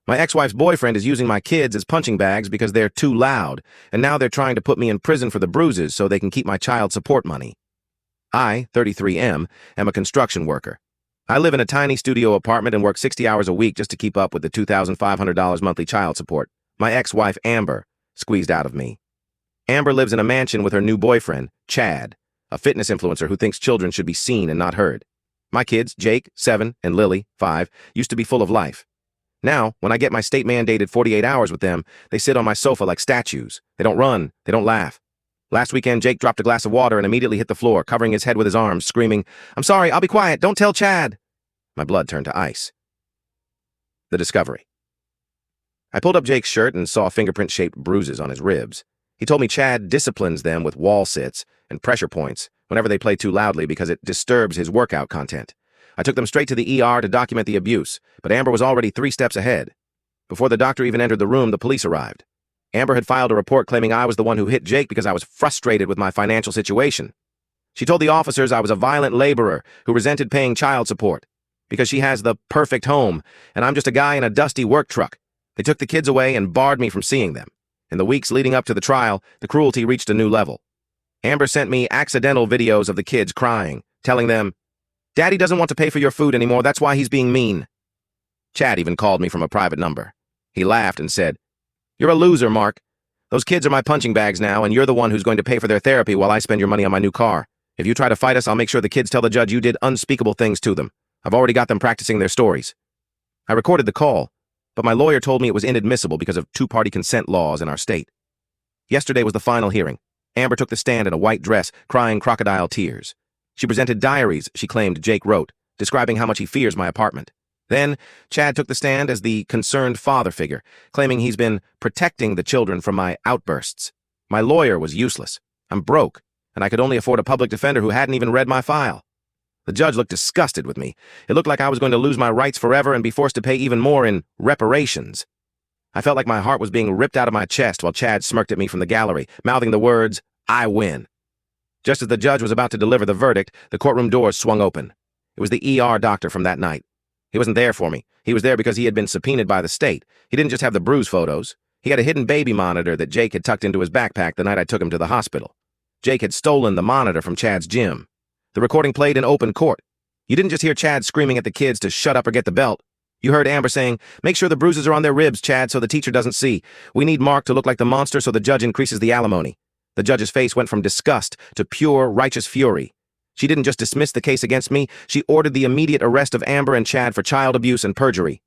My ex-wife's boyfriend is using my kids as punching bags because they're too loud, and now they're trying to put me in prison for the bruises so they can keep my child support money. I, 33M, am a construction worker. I live in a tiny studio apartment and work 60 hours a week just to keep up with the $2,500 monthly child support my ex-wife, Amber, squeezed out of me. Amber lives in a mansion with her new boyfriend, Chad, a fitness influencer who thinks children should be seen and not heard. My kids, Jake, 7, and Lily, 5, used to be full of life. Now, when I get my state-mandated 48 hours with them, they sit on my sofa like statues. They don't run. They don't laugh. Last weekend, Jake dropped a glass of water and immediately hit the floor, covering his head with his arms, screaming, "I'm sorry, I'll be quiet, don't tell Chad." My blood turned to ice. The discovery. I pulled up Jake's shirt and saw fingerprint-shaped bruises on his ribs. He told me Chad disciplines them with wall sits and pressure points whenever they play too loudly because it disturbs his workout content. I took them straight to the ER to document the abuse, but Amber was already 3 steps ahead. Before the doctor even entered the room, the police arrived. Amber had filed a report claiming I was the one who hit Jake because I was frustrated with my financial situation. She told the officers I was a violent laborer who resented paying child support because she has the perfect home, and I'm just a guy in a dusty work truck. They took the kids away and barred me from seeing them. In the weeks leading up to the trial, the cruelty reached a new level. Amber sent me accidental videos of the kids crying, telling them, "Daddy doesn't want to pay for your food anymore, that's why he's being mean." Chad even called me from a private number. He laughed and said, "You're a loser, Mark. Those kids are my punching bags now, and you're the one who's going to pay for their therapy while I spend your money on my new car. If you try to fight us, I'll make sure the kids tell the judge you did unspeakable things to them. I've already got them practicing their stories." I recorded the call, but my lawyer told me it was inadmissible because of two-party consent laws in our state. Yesterday was the final hearing. Amber took the stand in a white dress, crying crocodile tears. She presented diaries she claimed Jake wrote, describing how much he fears my apartment. Then, Chad took the stand as the concerned father figure, claiming he's been protecting the children from my outbursts. My lawyer was useless. I'm broke, and I could only afford a public defender who hadn't even read my file. The judge looked disgusted with me. It looked like I was going to lose my rights forever and be forced to pay even more in reparations. I felt like my heart was being ripped out of my chest while Chad smirked at me from the gallery, mouthing the words, "I win." Just as the judge was about to deliver the verdict, the courtroom doors swung open. It was the ER doctor from that night. He wasn't there for me. He was there because he had been subpoenaed by the state. He didn't just have the bruise photos. He had a hidden baby monitor that Jake had tucked into his backpack the night I took him to the hospital. Jake had stolen the monitor from Chad's gym. The recording played in open court. You didn't just hear Chad screaming at the kids to shut up or get the belt. You heard Amber saying, "Make sure the bruises are on their ribs, Chad, so the teacher doesn't see. We need Mark to look like the monster so the judge increases the alimony." The judge's face went from disgust to pure, righteous fury. She didn't just dismiss the case against me, she ordered the immediate arrest of Amber and Chad for child abuse and perjury.